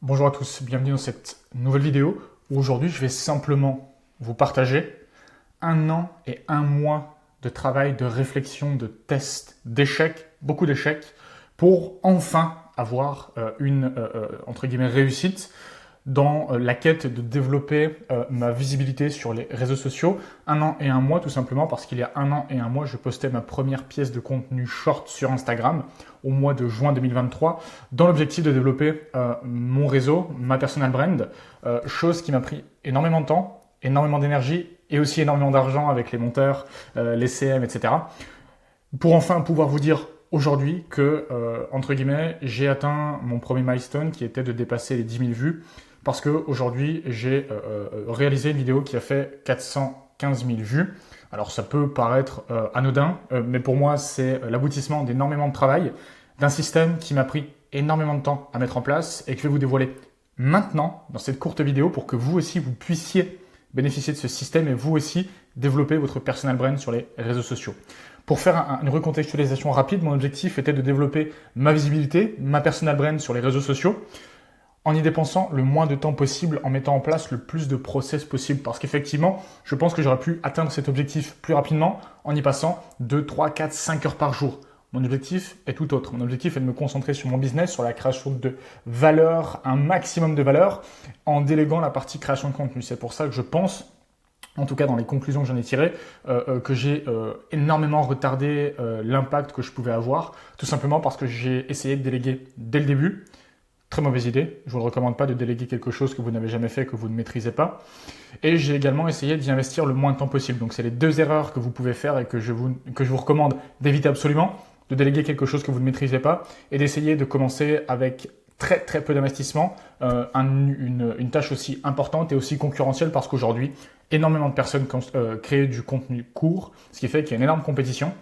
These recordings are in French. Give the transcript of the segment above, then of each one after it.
Bonjour à tous, bienvenue dans cette nouvelle vidéo où aujourd'hui je vais simplement vous partager 1 an et 1 mois de travail, de réflexion, de tests, d'échecs, beaucoup d'échecs, pour enfin avoir une entre guillemets réussite dans la quête de développer ma visibilité sur les réseaux sociaux. 1 an et 1 mois tout simplement parce qu'il y a 1 an et 1 mois, je postais ma première pièce de contenu short sur Instagram au mois de juin 2023 dans l'objectif de développer mon réseau, ma personal brand, chose qui m'a pris énormément de temps, énormément d'énergie et aussi énormément d'argent avec les monteurs, les CM, etc. Pour enfin pouvoir vous dire aujourd'hui que, entre guillemets, j'ai atteint mon premier milestone qui était de dépasser les 10 000 vues parce qu'aujourd'hui, j'ai réalisé une vidéo qui a fait 415 000 vues. Alors ça peut paraître anodin, mais pour moi, c'est l'aboutissement d'énormément de travail, d'un système qui m'a pris énormément de temps à mettre en place et que je vais vous dévoiler maintenant dans cette courte vidéo pour que vous aussi, vous puissiez bénéficier de ce système et vous aussi développer votre personal brand sur les réseaux sociaux. Pour faire une recontextualisation rapide, mon objectif était de développer ma visibilité, ma personal brand sur les réseaux sociaux, en y dépensant le moins de temps possible, en mettant en place le plus de process possible. Parce qu'effectivement, je pense que j'aurais pu atteindre cet objectif plus rapidement en y passant 2, 3, 4, 5 heures par jour. Mon objectif est tout autre. Mon objectif est de me concentrer sur mon business, sur la création de valeur, un maximum de valeur, en déléguant la partie création de contenu. C'est pour ça que je pense, en tout cas dans les conclusions que j'en ai tirées, que j'ai énormément retardé l'impact que je pouvais avoir, tout simplement parce que j'ai essayé de déléguer dès le début. Très mauvaise idée, je ne vous le recommande pas de déléguer quelque chose que vous n'avez jamais fait, que vous ne maîtrisez pas. Et j'ai également essayé d'y investir le moins de temps possible. Donc c'est les 2 erreurs que vous pouvez faire et que je vous recommande d'éviter absolument, de déléguer quelque chose que vous ne maîtrisez pas et d'essayer de commencer avec très très peu d'investissement, une tâche aussi importante et aussi concurrentielle parce qu'aujourd'hui, énormément de personnes créent du contenu court, ce qui fait qu'il y a une énorme compétition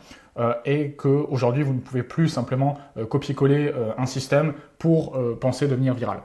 et qu'aujourd'hui, vous ne pouvez plus simplement copier-coller un système pour penser devenir viral.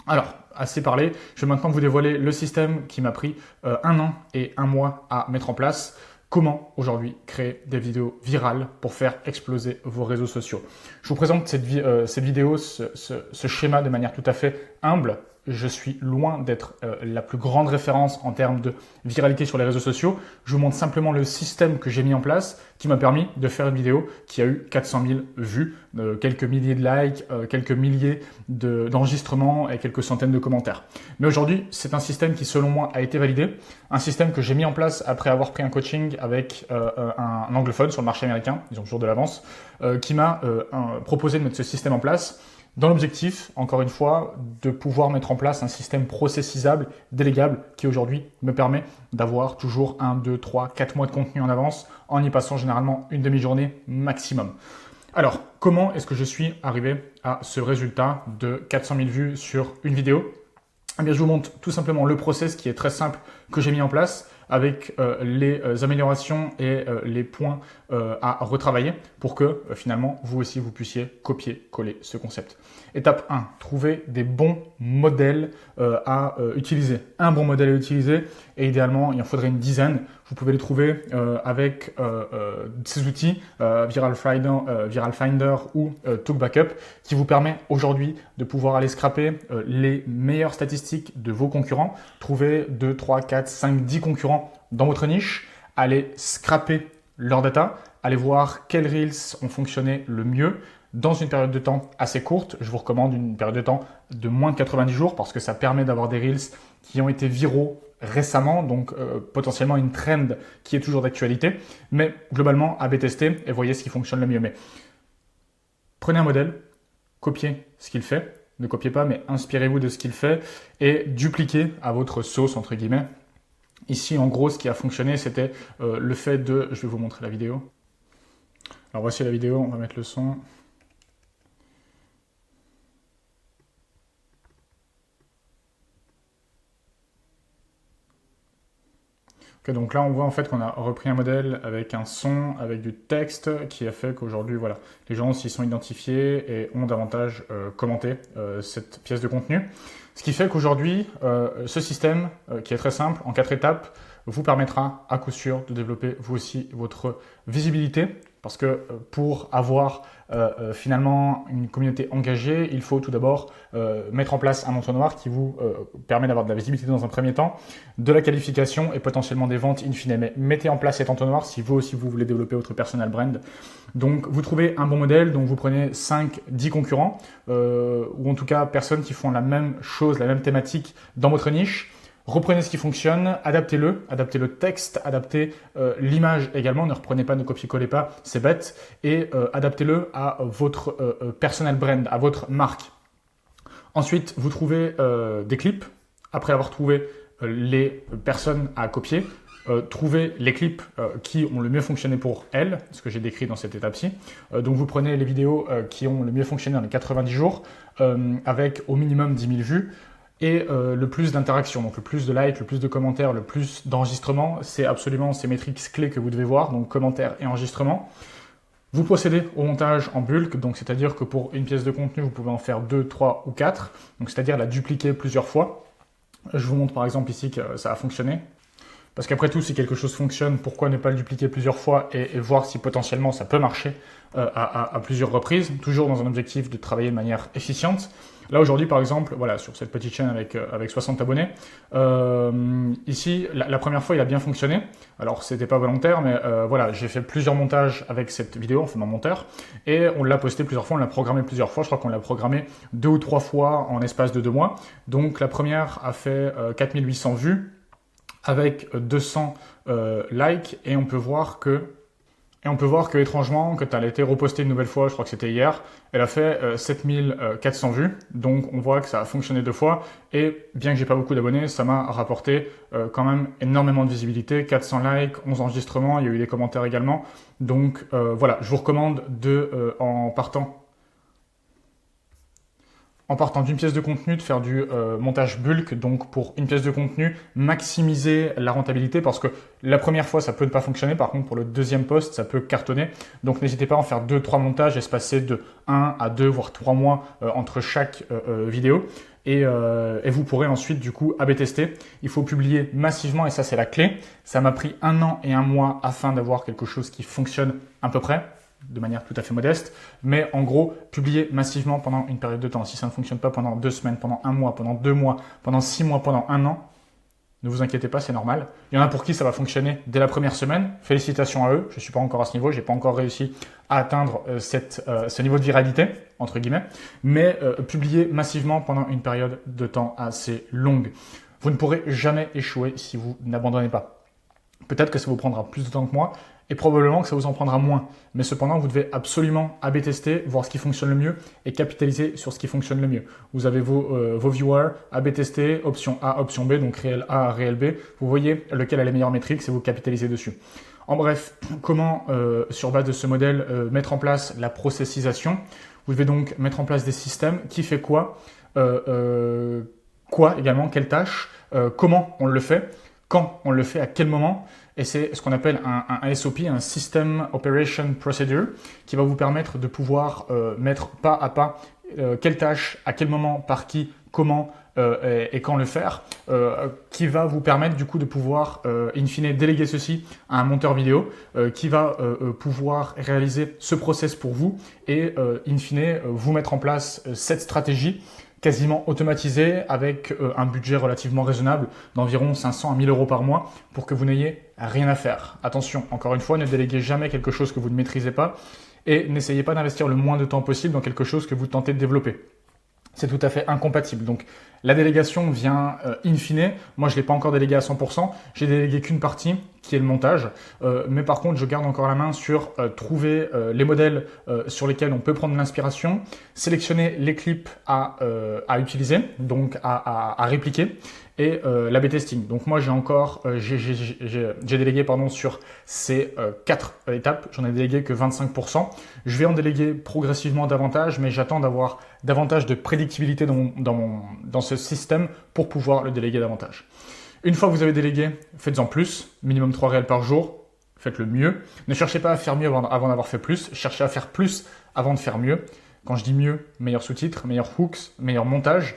Alors, assez parlé, je vais maintenant vous dévoiler le système qui m'a pris 1 an et 1 mois à mettre en place. Comment aujourd'hui créer des vidéos virales pour faire exploser vos réseaux sociaux. Je vous présente cette vidéo, ce schéma de manière tout à fait humble. Je suis loin d'être la plus grande référence en termes de viralité sur les réseaux sociaux. Je vous montre simplement le système que j'ai mis en place qui m'a permis de faire une vidéo qui a eu 400 000 vues, quelques milliers de likes, quelques milliers d'enregistrements et quelques centaines de commentaires. Mais aujourd'hui, c'est un système qui, selon moi, a été validé. Un système que j'ai mis en place après avoir pris un coaching avec un anglophone sur le marché américain, ils ont toujours de l'avance, qui m'a proposé de mettre ce système en place. Dans l'objectif, encore une fois, de pouvoir mettre en place un système processisable, délégable, qui aujourd'hui me permet d'avoir toujours 1, 2, 3, 4 mois de contenu en avance, en y passant généralement une demi-journée maximum. Alors, comment est-ce que je suis arrivé à ce résultat de 400 000 vues sur une vidéo ? Eh bien, je vous montre tout simplement le process qui est très simple que j'ai mis en place avec les améliorations et les points à retravailler pour que finalement, vous aussi, vous puissiez copier-coller ce concept. Étape 1, trouver des bons modèles à utiliser. Un bon modèle à utiliser et idéalement, il en faudrait une dizaine. Vous pouvez les trouver avec ces outils, Viral Finder ou TalkBackup, qui vous permet aujourd'hui de pouvoir aller scraper les meilleures statistiques de vos concurrents, trouver 2, 3, 4, 5, 10 concurrents dans votre niche, aller scraper leur data, aller voir quels Reels ont fonctionné le mieux dans une période de temps assez courte. Je vous recommande une période de temps de moins de 90 jours parce que ça permet d'avoir des Reels qui ont été viraux récemment, donc potentiellement une trend qui est toujours d'actualité, mais globalement A/B tester et voyez ce qui fonctionne le mieux. Mais prenez un modèle, copiez ce qu'il fait, ne copiez pas mais inspirez-vous de ce qu'il fait et dupliquez à votre sauce entre guillemets. Ici, en gros, ce qui a fonctionné, c'était le fait de... Je vais vous montrer la vidéo. Alors, voici la vidéo, on va mettre le son. Okay, donc là, on voit en fait qu'on a repris un modèle avec un son, avec du texte, qui a fait qu'aujourd'hui, voilà, les gens s'y sont identifiés et ont davantage commenté cette pièce de contenu. Ce qui fait qu'aujourd'hui, ce système, qui est très simple, en 4 étapes, vous permettra à coup sûr de développer vous aussi votre visibilité Parce que pour avoir finalement une communauté engagée, il faut tout d'abord mettre en place un entonnoir qui vous permet d'avoir de la visibilité dans un premier temps, de la qualification et potentiellement des ventes in fine. Mais mettez en place cet entonnoir si vous aussi vous voulez développer votre personal brand. Donc vous trouvez un bon modèle, donc vous prenez 5-10 concurrents, ou en tout cas personnes qui font la même chose, la même thématique dans votre niche. Reprenez ce qui fonctionne, adaptez le texte, adaptez l'image également, ne reprenez pas, ne copiez-collez pas, c'est bête, et adaptez-le à votre personal brand, à votre marque. Ensuite, vous trouvez des clips, après avoir trouvé les personnes à copier, trouvez les clips qui ont le mieux fonctionné pour elles, ce que j'ai décrit dans cette étape-ci. Donc vous prenez les vidéos qui ont le mieux fonctionné dans les 90 jours, avec au minimum 10 000 vues, et le plus d'interactions, donc le plus de likes, le plus de commentaires, le plus d'enregistrements, c'est absolument ces métriques clés que vous devez voir, donc commentaires et enregistrements. Vous procédez au montage en bulk, donc c'est-à-dire que pour une pièce de contenu, vous pouvez en faire 2, 3 ou 4, donc c'est-à-dire la dupliquer plusieurs fois. Je vous montre par exemple ici que ça a fonctionné. Parce qu'après tout, si quelque chose fonctionne, pourquoi ne pas le dupliquer plusieurs fois et voir si potentiellement ça peut marcher à plusieurs reprises, toujours dans un objectif de travailler de manière efficiente. Là aujourd'hui par exemple, voilà, sur cette petite chaîne avec 60 abonnés, ici la première fois il a bien fonctionné. Alors c'était pas volontaire, mais voilà, j'ai fait plusieurs montages avec cette vidéo, enfin mon monteur, et on l'a posté plusieurs fois, on l'a programmé plusieurs fois. Je crois qu'on l'a programmé 2 ou 3 fois en l'espace de 2 mois. Donc la première a fait 4800 vues avec 200 likes, et on peut voir que étrangement, quand elle a été repostée une nouvelle fois, je crois que c'était hier, elle a fait 7400 vues. Donc on voit que ça a fonctionné 2 fois. Et bien que j'ai pas beaucoup d'abonnés, ça m'a rapporté quand même énormément de visibilité. 400 likes, 11 enregistrements, il y a eu des commentaires également. Donc voilà, je vous recommande en partant d'une pièce de contenu, de faire du montage bulk. Donc pour une pièce de contenu, maximiser la rentabilité, parce que la première fois ça peut ne pas fonctionner, par contre pour le deuxième post ça peut cartonner. Donc n'hésitez pas à en faire 2-3 montages espacés de 1 à 2 voire 3 mois entre chaque vidéo. Et vous pourrez ensuite du coup A/B tester. Il faut publier massivement, et ça c'est la clé. Ça m'a pris 1 an et 1 mois afin d'avoir quelque chose qui fonctionne à peu près, de manière tout à fait modeste, mais en gros, publier massivement pendant une période de temps. Si ça ne fonctionne pas pendant 2 semaines, pendant 1 mois, pendant 2 mois, pendant 6 mois, pendant 1 an, ne vous inquiétez pas, c'est normal. Il y en a pour qui ça va fonctionner dès la première semaine. Félicitations à eux. Je ne suis pas encore à ce niveau, je n'ai pas encore réussi à atteindre ce niveau de viralité, entre guillemets, mais publier massivement pendant une période de temps assez longue. Vous ne pourrez jamais échouer si vous n'abandonnez pas. Peut-être que ça vous prendra plus de temps que moi, et probablement que ça vous en prendra moins. Mais cependant, vous devez absolument A/B tester, voir ce qui fonctionne le mieux et capitaliser sur ce qui fonctionne le mieux. Vous avez vos viewers, A/B tester, option A, option B, donc réel A, réel B. Vous voyez lequel a les meilleures métriques et vous capitalisez dessus. En bref, comment, sur base de ce modèle, mettre en place la processisation. Vous devez donc mettre en place des systèmes qui fait quoi également, quelle tâche, comment on le fait, quand on le fait, à quel moment. Et c'est ce qu'on appelle un SOP, un System Operation Procedure, qui va vous permettre de pouvoir mettre pas à pas quelle tâche, à quel moment, par qui, comment et quand le faire, qui va vous permettre du coup de pouvoir in fine déléguer ceci à un monteur vidéo qui va pouvoir réaliser ce process pour vous et in fine vous mettre en place cette stratégie quasiment automatisé avec un budget relativement raisonnable d'environ 500 à 1000 euros par mois pour que vous n'ayez rien à faire. Attention, encore une fois, ne déléguez jamais quelque chose que vous ne maîtrisez pas et n'essayez pas d'investir le moins de temps possible dans quelque chose que vous tentez de développer. C'est tout à fait incompatible. Donc la délégation vient in fine. Moi, je ne l'ai pas encore délégué à 100%. J'ai délégué qu'une partie, qui est le montage. Mais par contre, je garde encore la main sur trouver les modèles sur lesquels on peut prendre de l'inspiration, sélectionner les clips à utiliser, donc à répliquer, et l'A/B testing. Donc moi, j'ai délégué sur ces 4 étapes. J'en ai délégué que 25%. Je vais en déléguer progressivement davantage, mais j'attends d'avoir davantage de prédictibilité dans ce système pour pouvoir le déléguer davantage. Une fois que vous avez délégué, faites-en plus, minimum 3 réels par jour, faites le mieux. Ne cherchez pas à faire mieux avant d'avoir fait plus, cherchez à faire plus avant de faire mieux. Quand je dis mieux, meilleurs sous-titres, meilleurs hooks, meilleur montage.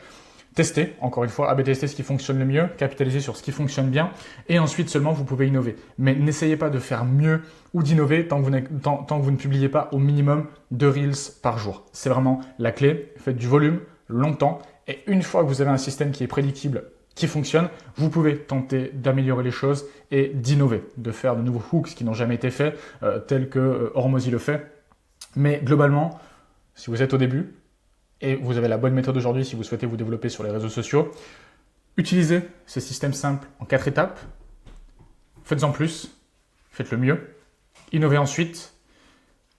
Tester, encore une fois, AB tester ce qui fonctionne le mieux, capitaliser sur ce qui fonctionne bien, et ensuite seulement vous pouvez innover. Mais n'essayez pas de faire mieux ou d'innover tant que vous ne publiez pas au minimum 2 Reels par jour. C'est vraiment la clé. Faites du volume longtemps, et une fois que vous avez un système qui est prédictible, qui fonctionne, vous pouvez tenter d'améliorer les choses et d'innover, de faire de nouveaux hooks qui n'ont jamais été faits, tels que Hormozy le fait. Mais globalement, si vous êtes au début, et vous avez la bonne méthode aujourd'hui si vous souhaitez vous développer sur les réseaux sociaux, utilisez ce système simple en 4 étapes. Faites-en plus, faites le mieux, innovez ensuite,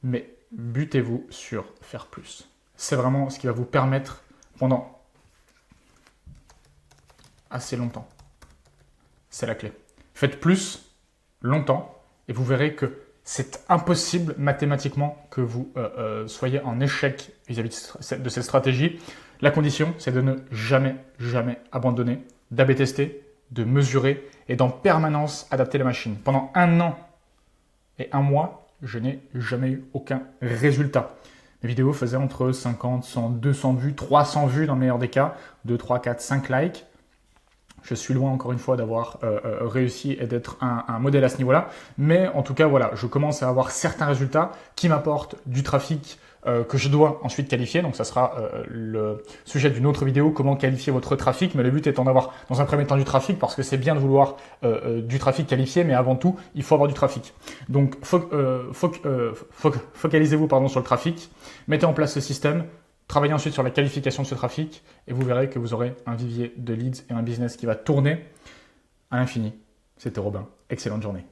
mais butez-vous sur faire plus. C'est vraiment ce qui va vous permettre pendant assez longtemps. C'est la clé. Faites plus longtemps et vous verrez que c'est impossible mathématiquement que vous soyez en échec vis-à-vis de cette stratégie. La condition, c'est de ne jamais abandonner, d'AB tester, de mesurer et d'en permanence adapter la machine. Pendant 1 an et 1 mois, je n'ai jamais eu aucun résultat. Mes vidéos faisaient entre 50, 100, 200 vues, 300 vues dans le meilleur des cas, 2, 3, 4, 5 likes. Je suis loin, encore une fois, d'avoir réussi et d'être un modèle à ce niveau-là. Mais en tout cas, voilà, je commence à avoir certains résultats qui m'apportent du trafic que je dois ensuite qualifier. Donc, ça sera le sujet d'une autre vidéo, comment qualifier votre trafic. Mais le but étant d'avoir, dans un premier temps, du trafic parce que c'est bien de vouloir du trafic qualifié. Mais avant tout, il faut avoir du trafic. Donc, focalisez-vous sur le trafic. Mettez en place ce système. Travaillez ensuite sur la qualification de ce trafic et vous verrez que vous aurez un vivier de leads et un business qui va tourner à l'infini. C'était Robin. Excellente journée.